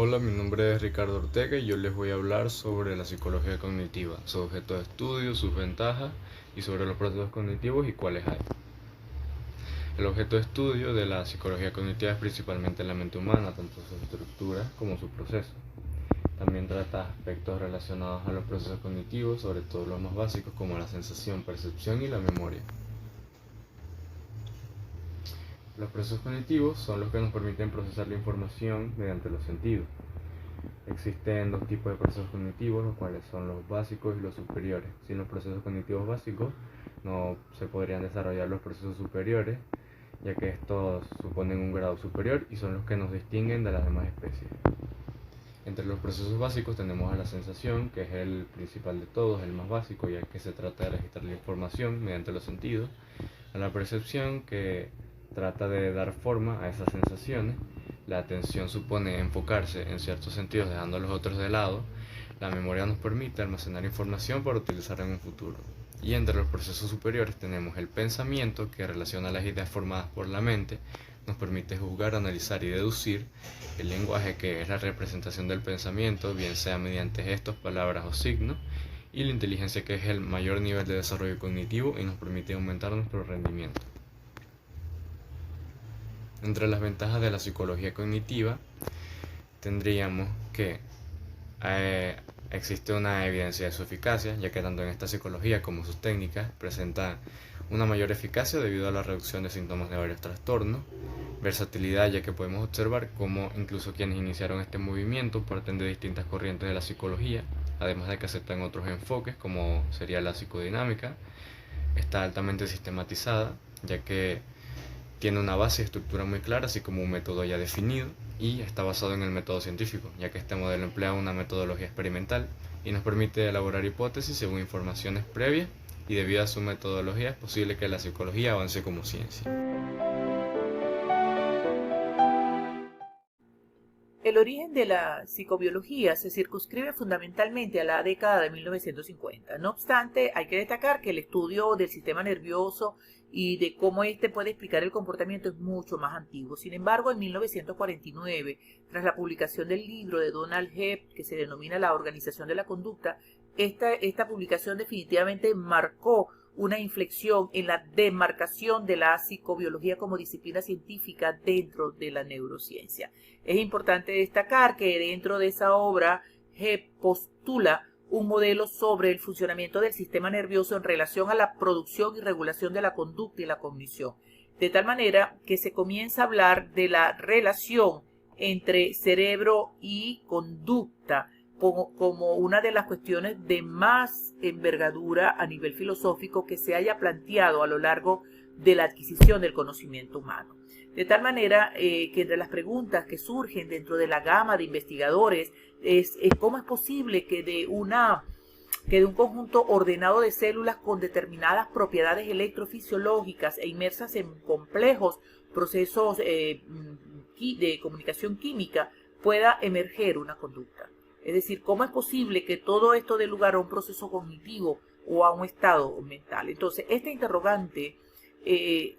Hola, mi nombre es Ricardo Ortega y yo les voy a hablar sobre la psicología cognitiva, su objeto de estudio, sus ventajas y sobre los procesos cognitivos y cuáles hay. El objeto de estudio de la psicología cognitiva es principalmente la mente humana, tanto su estructura como su proceso. También trata aspectos relacionados a los procesos cognitivos, sobre todo los más básicos como la sensación, percepción y la memoria. Los procesos cognitivos son los que nos permiten procesar la información mediante los sentidos. Existen dos tipos de procesos cognitivos, los cuales son los básicos y los superiores. Sin los procesos cognitivos básicos no se podrían desarrollar los procesos superiores, ya que estos suponen un grado superior y son los que nos distinguen de las demás especies. Entre los procesos básicos tenemos a la sensación, que es el principal de todos, el más básico, ya que se trata de registrar la información mediante los sentidos. A la percepción, que trata de dar forma a esas sensaciones. La atención supone enfocarse en ciertos sentidos dejando los otros de lado. La memoria nos permite almacenar información para utilizarla en un futuro. Y entre los procesos superiores tenemos el pensamiento, que relaciona las ideas formadas por la mente, nos permite juzgar, analizar y deducir. El lenguaje, que es la representación del pensamiento, bien sea mediante gestos, palabras o signos. Y la inteligencia, que es el mayor nivel de desarrollo cognitivo y nos permite aumentar nuestro rendimiento. Entre las ventajas de la psicología cognitiva tendríamos que existe una evidencia de su eficacia, ya que tanto en esta psicología como sus técnicas presentan una mayor eficacia debido a la reducción de síntomas de varios trastornos. Versatilidad, ya que podemos observar cómo incluso quienes iniciaron este movimiento parten de distintas corrientes de la psicología, además de que aceptan otros enfoques como sería la psicodinámica. Está altamente sistematizada, ya que tiene una base y estructura muy clara, así como un método ya definido, y está basado en el método científico, ya que este modelo emplea una metodología experimental y nos permite elaborar hipótesis según informaciones previas, y debido a su metodología es posible que la psicología avance como ciencia. El origen de la psicobiología se circunscribe fundamentalmente a la década de 1950. No obstante, hay que destacar que el estudio del sistema nervioso y de cómo éste puede explicar el comportamiento es mucho más antiguo. Sin embargo, en 1949, tras la publicación del libro de Donald Hebb, que se denomina La Organización de la Conducta, esta publicación definitivamente marcó una inflexión en la demarcación de la psicobiología como disciplina científica dentro de la neurociencia. Es importante destacar que dentro de esa obra postula un modelo sobre el funcionamiento del sistema nervioso en relación a la producción y regulación de la conducta y la cognición, de tal manera que se comienza a hablar de la relación entre cerebro y conducta como una de las cuestiones de más envergadura a nivel filosófico que se haya planteado a lo largo de la adquisición del conocimiento humano. De tal manera que entre las preguntas que surgen dentro de la gama de investigadores es cómo es posible que de un conjunto ordenado de células con determinadas propiedades electrofisiológicas e inmersas en complejos procesos de comunicación química pueda emerger una conducta. Es decir, ¿cómo es posible que todo esto dé lugar a un proceso cognitivo o a un estado mental? Entonces, esta interrogante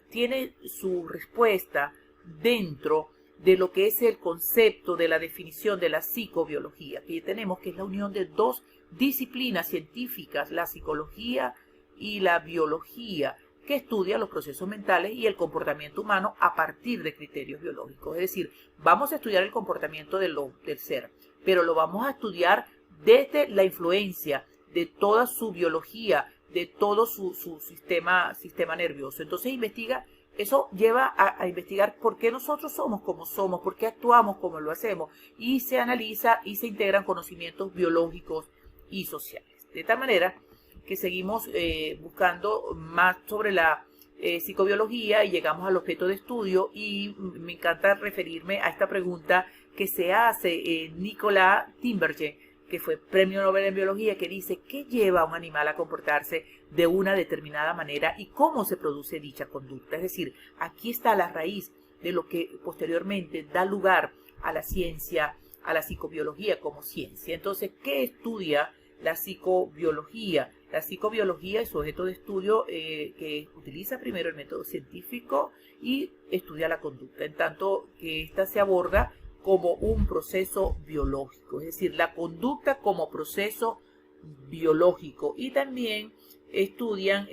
tiene su respuesta dentro de lo que es el concepto de la definición de la psicobiología, que tenemos que es la unión de dos disciplinas científicas, la psicología y la biología, que estudia los procesos mentales y el comportamiento humano a partir de criterios biológicos. Es decir, vamos a estudiar el comportamiento del ser, pero lo vamos a estudiar desde la influencia de toda su biología, de todo su sistema nervioso. Entonces eso lleva a investigar por qué nosotros somos como somos, por qué actuamos como lo hacemos, y se analiza y se integran conocimientos biológicos y sociales. De tal manera que seguimos buscando más sobre la psicobiología y llegamos al objeto de estudio, y me encanta referirme a esta pregunta que se hace Nicolas Tinbergen, que fue premio Nobel en biología, que dice ¿qué lleva a un animal a comportarse de una determinada manera y cómo se produce dicha conducta? Es decir, aquí está la raíz de lo que posteriormente da lugar a la ciencia, a la psicobiología como ciencia. Entonces, ¿qué estudia la psicobiología? La psicobiología es su objeto de estudio que utiliza primero el método científico y estudia la conducta, en tanto que ésta se aborda como un proceso biológico, es decir, la conducta como proceso biológico, y también estudian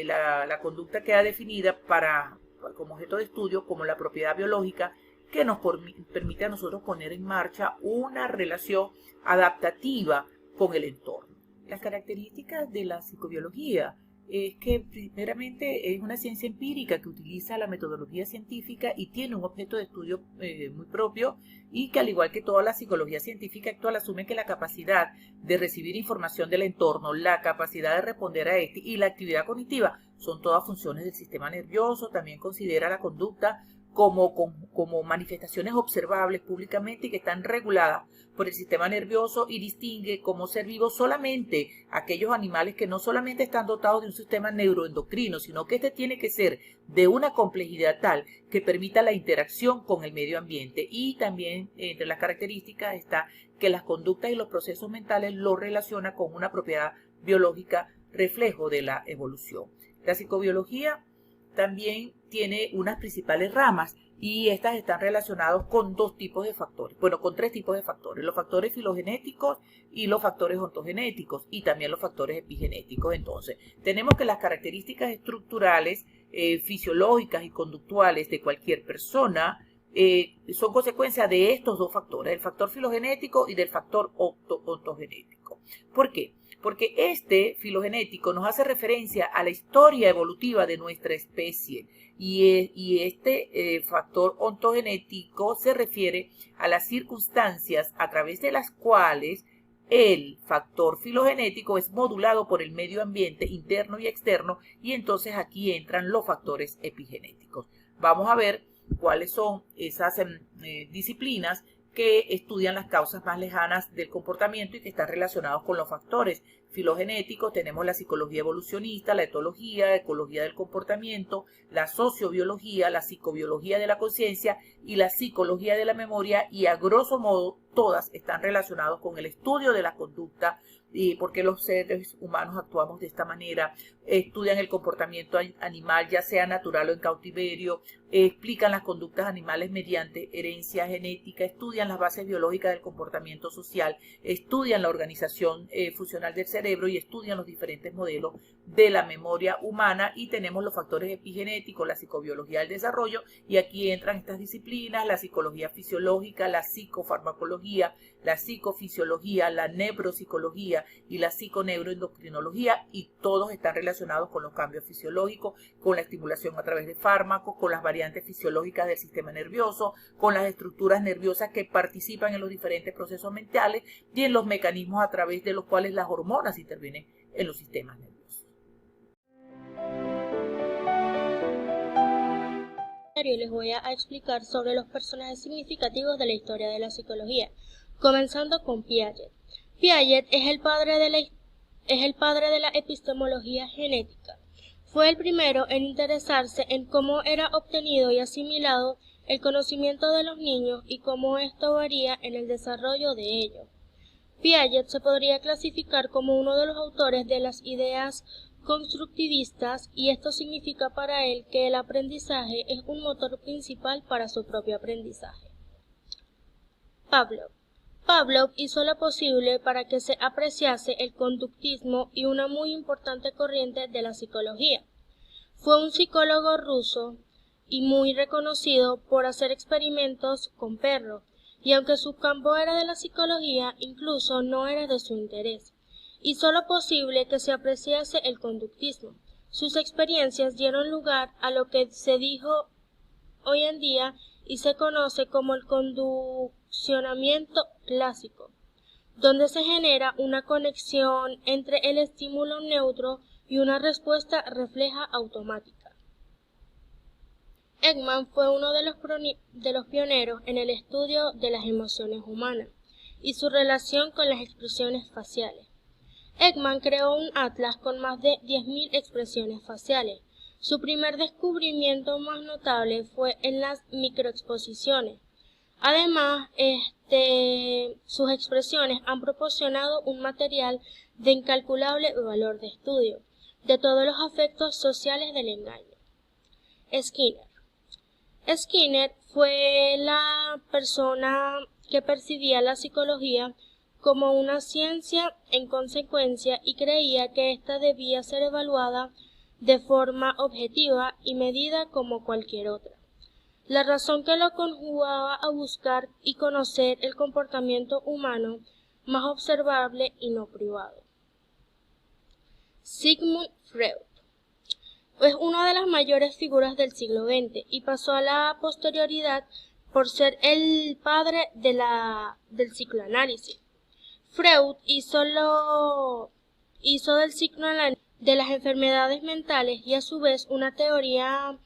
la conducta queda definida como objeto de estudio como la propiedad biológica que nos permite a nosotros poner en marcha una relación adaptativa con el entorno. Las características de la psicobiología es que primeramente es una ciencia empírica que utiliza la metodología científica y tiene un objeto de estudio muy propio, y que al igual que toda la psicología científica actual asume que la capacidad de recibir información del entorno, la capacidad de responder a este y la actividad cognitiva son todas funciones del sistema nervioso. También considera la conducta como manifestaciones observables públicamente y que están reguladas por el sistema nervioso, y distingue como ser vivo solamente aquellos animales que no solamente están dotados de un sistema neuroendocrino, sino que este tiene que ser de una complejidad tal que permita la interacción con el medio ambiente. Y también entre las características está que las conductas y los procesos mentales lo relaciona con una propiedad biológica reflejo de la evolución. La psicobiología también tiene unas principales ramas, y estas están relacionadas con dos tipos de factores, bueno, con tres tipos de factores: los factores filogenéticos y los factores ontogenéticos, y también los factores epigenéticos. Entonces, tenemos que las características estructurales, fisiológicas y conductuales de cualquier persona son consecuencia de estos dos factores, el factor filogenético y del factor ontogenético. ¿Por qué? Porque este filogenético nos hace referencia a la historia evolutiva de nuestra especie, y este factor ontogenético se refiere a las circunstancias a través de las cuales el factor filogenético es modulado por el medio ambiente interno y externo, y entonces aquí entran los factores epigenéticos. Vamos a ver cuáles son esas disciplinas que estudian las causas más lejanas del comportamiento y que están relacionados con los factores filogenéticos. Tenemos la psicología evolucionista, la etología, la ecología del comportamiento, la sociobiología, la psicobiología de la conciencia y la psicología de la memoria, y a grosso modo todas están relacionadas con el estudio de la conducta y por qué los seres humanos actuamos de esta manera. Estudian el comportamiento animal, ya sea natural o en cautiverio, explican las conductas animales mediante herencia genética, estudian las bases biológicas del comportamiento social, estudian la organización funcional del cerebro y estudian los diferentes modelos de la memoria humana. Y tenemos los factores epigenéticos, la psicobiología del desarrollo, y aquí entran estas disciplinas: la psicología fisiológica, la psicofarmacología, la psicofisiología, la neuropsicología y la psiconeuroendocrinología, y todos están relacionados con los cambios fisiológicos, con la estimulación a través de fármacos, con las variantes fisiológicas del sistema nervioso, con las estructuras nerviosas que participan en los diferentes procesos mentales y en los mecanismos a través de los cuales las hormonas intervienen en los sistemas nerviosos. Les voy a explicar sobre los personajes significativos de la historia de la psicología, comenzando con Piaget. Piaget es el padre de la epistemología genética. Fue el primero en interesarse en cómo era obtenido y asimilado el conocimiento de los niños y cómo esto varía en el desarrollo de ellos. Piaget se podría clasificar como uno de los autores de las ideas constructivistas, y esto significa para él que el aprendizaje es un motor principal para su propio aprendizaje. Pavlov hizo lo posible para que se apreciase el conductismo y una muy importante corriente de la psicología. Fue un psicólogo ruso y muy reconocido por hacer experimentos con perros, y aunque su campo era de la psicología, incluso no era de su interés. Hizo lo posible que se apreciase el conductismo. Sus experiencias dieron lugar a lo que se dijo hoy en día y se conoce como el conduccionamiento clásico, donde se genera una conexión entre el estímulo neutro y una respuesta refleja automática. Ekman fue uno de los pioneros en el estudio de las emociones humanas y su relación con las expresiones faciales. Ekman creó un atlas con más de 10.000 expresiones faciales. Su primer descubrimiento más notable fue en las microexposiciones. Además, sus expresiones han proporcionado un material de incalculable valor de estudio de todos los efectos sociales del engaño. Skinner. Skinner fue la persona que percibía la psicología como una ciencia en consecuencia y creía que ésta debía ser evaluada de forma objetiva y medida como cualquier otra. La razón que lo conjugaba a buscar y conocer el comportamiento humano más observable y no privado. Sigmund Freud es una de las mayores figuras del siglo XX y pasó a la posterioridad por ser el padre del psicoanálisis. Freud hizo del psicoanálisis de las enfermedades mentales y a su vez una teoría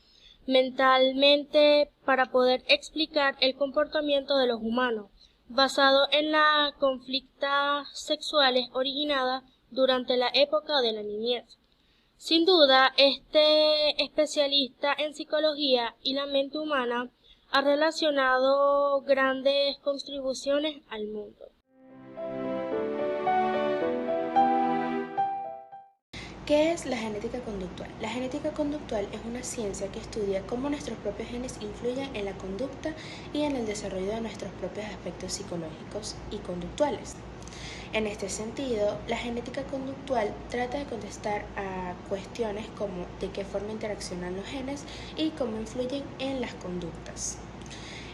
mentalmente para poder explicar el comportamiento de los humanos, basado en las conflictos sexuales originadas durante la época de la niñez. Sin duda, este especialista en psicología y la mente humana ha relacionado grandes contribuciones al mundo. ¿Qué es la genética conductual? La genética conductual es una ciencia que estudia cómo nuestros propios genes influyen en la conducta y en el desarrollo de nuestros propios aspectos psicológicos y conductuales. En este sentido, la genética conductual trata de contestar a cuestiones como de qué forma interaccionan los genes y cómo influyen en las conductas.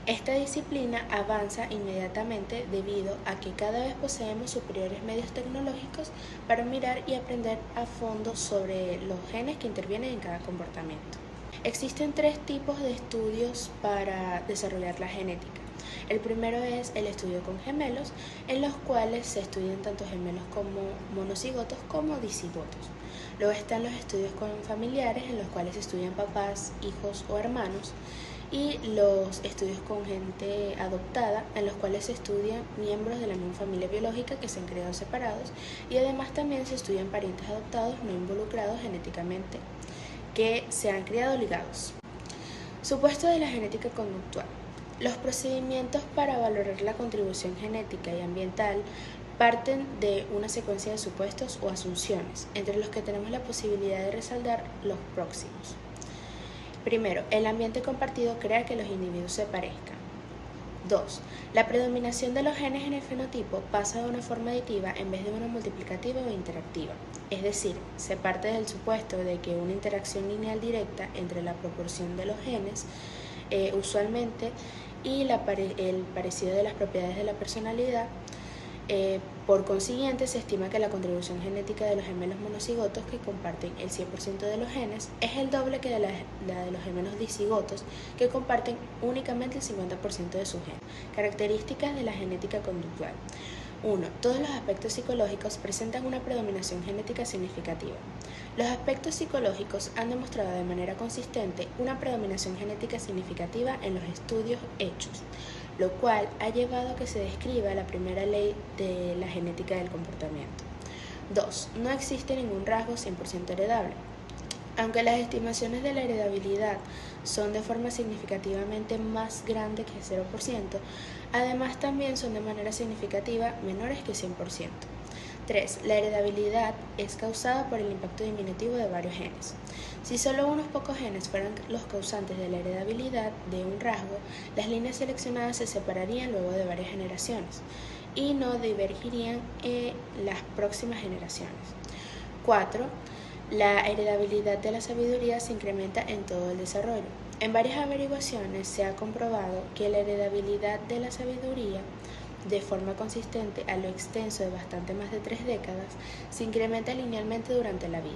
Esta disciplina avanza inmediatamente debido a que cada vez poseemos superiores medios tecnológicos para mirar y aprender a fondo sobre los genes que intervienen en cada comportamiento. Existen 3 tipos de estudios para desarrollar la genética. El primero es el estudio con gemelos, en los cuales se estudian tanto gemelos como monocigotos como dicigotos. Luego están los estudios con familiares, en los cuales se estudian papás, hijos o hermanos. Y los estudios con gente adoptada, en los cuales se estudian miembros de la misma familia biológica que se han criado separados, y además también se estudian parientes adoptados no involucrados genéticamente que se han criado ligados. Supuesto de la genética conductual. Los procedimientos para valorar la contribución genética y ambiental parten de una secuencia de supuestos o asunciones, entre los que tenemos la posibilidad de resaltar los próximos. Primero, el ambiente compartido crea que los individuos se parezcan. 2. La predominación de los genes en el fenotipo pasa de una forma aditiva en vez de una multiplicativa o interactiva. Es decir, se parte del supuesto de que una interacción lineal directa entre la proporción de los genes, usualmente, y el parecido de las propiedades de la personalidad. Por consiguiente, se estima que la contribución genética de los gemelos monocigotos que comparten el 100% de los genes es el doble que la de los gemelos dicigotos que comparten únicamente el 50% de sus genes. Características de la genética conductual. 1. Todos los aspectos psicológicos presentan una predominación genética significativa. Los aspectos psicológicos han demostrado de manera consistente una predominación genética significativa en los estudios hechos, lo cual ha llevado a que se describa la primera ley de la genética del comportamiento. 2. No existe ningún rasgo 100% heredable. Aunque las estimaciones de la heredabilidad son de forma significativamente más grande que 0%, además también son de manera significativa menores que 100%. 3. La heredabilidad es causada por el impacto diminutivo de varios genes. Si solo unos pocos genes fueran los causantes de la heredabilidad de un rasgo, las líneas seleccionadas se separarían luego de varias generaciones y no divergirían en las próximas generaciones. 4. La heredabilidad de la sabiduría se incrementa en todo el desarrollo. En varias averiguaciones se ha comprobado que la heredabilidad de la sabiduría, de forma consistente a lo extenso de bastante más de 3 décadas, se incrementa linealmente durante la vida.